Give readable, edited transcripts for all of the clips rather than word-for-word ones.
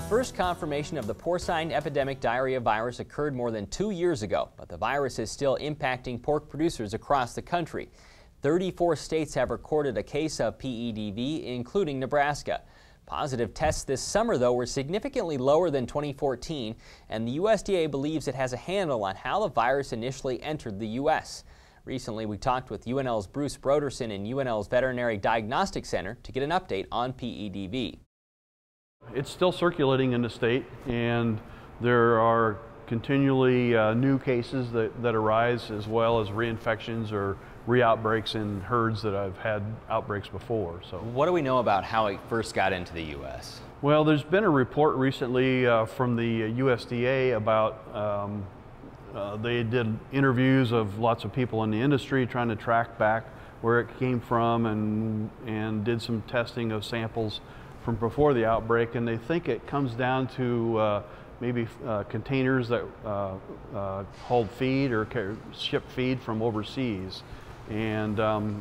First confirmation of the porcine epidemic diarrhea virus occurred more than 2 years ago, but the virus is still impacting pork producers across the country. 34 states have recorded a case of PEDv, including Nebraska. Positive tests this summer, though, were significantly lower than 2014, and the USDA believes it has a handle on how the virus initially entered the U.S. Recently, we talked with UNL's Bruce Brodersen and UNL's Veterinary Diagnostic Center to get an update on PEDv. It's still circulating in the state, and there are continually new cases that arise, as well as reinfections or re-outbreaks in herds that have had outbreaks before. So, what do we know about how it first got into the U.S.? Well, there's been a report recently from the USDA about they did interviews of lots of people in the industry trying to track back where it came from, and did some testing of samples from before the outbreak, and they think it comes down to maybe containers that hold feed or ship feed from overseas, and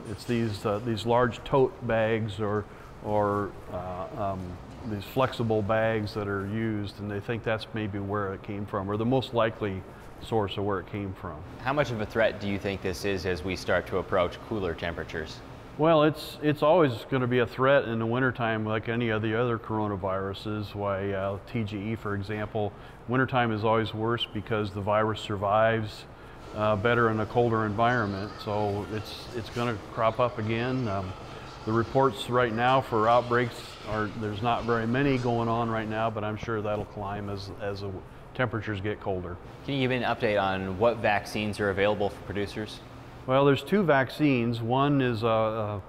it's these large tote bags or these flexible bags that are used, and they think that's maybe where it came from, or the most likely source of where it came from. How much of a threat do you think this is as we start to approach cooler temperatures? Well, it's always going to be a threat in the wintertime, like any of the other coronaviruses. Why TGE, for example, wintertime is always worse because the virus survives better in a colder environment. So it's going to crop up again. The reports right now for outbreaks there's not very many going on right now, but I'm sure that'll climb as the temperatures get colder. Can you give me an update on what vaccines are available for producers? Well, there's two vaccines. One is a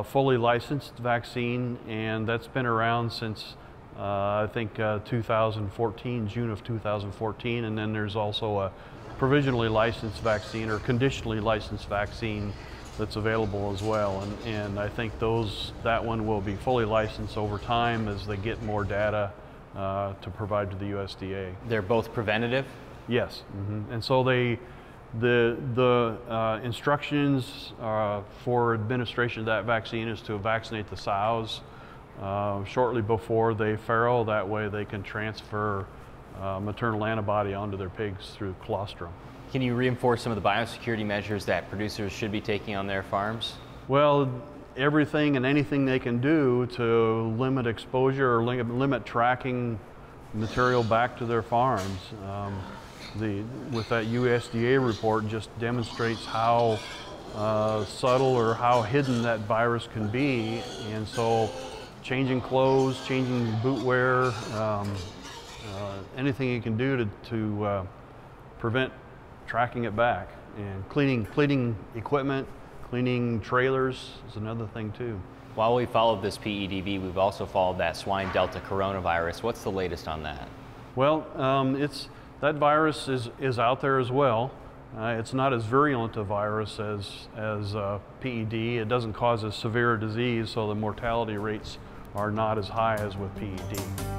fully licensed vaccine, and that's been around since I think 2014, June of 2014. And then there's also a provisionally licensed vaccine or conditionally licensed vaccine that's available as well. And I think that one will be fully licensed over time as they get more data to provide to the USDA. They're both preventative? Yes. And so the instructions for administration of that vaccine is to vaccinate the sows shortly before they farrow. That way they can transfer maternal antibody onto their pigs through colostrum. Can you reinforce some of the biosecurity measures that producers should be taking on their farms? Well, everything and anything they can do to limit exposure or limit tracking material back to their farms. With that USDA report just demonstrates how subtle or how hidden that virus can be, and so changing clothes, changing boot wear, anything you can do to prevent tracking it back, and cleaning equipment, cleaning trailers is another thing too. While we followed this PEDv, we've also followed that swine delta coronavirus. What's the latest on that? Well, that virus is out there as well. It's not as virulent a virus as PED. It doesn't cause as severe a disease, so the mortality rates are not as high as with PED.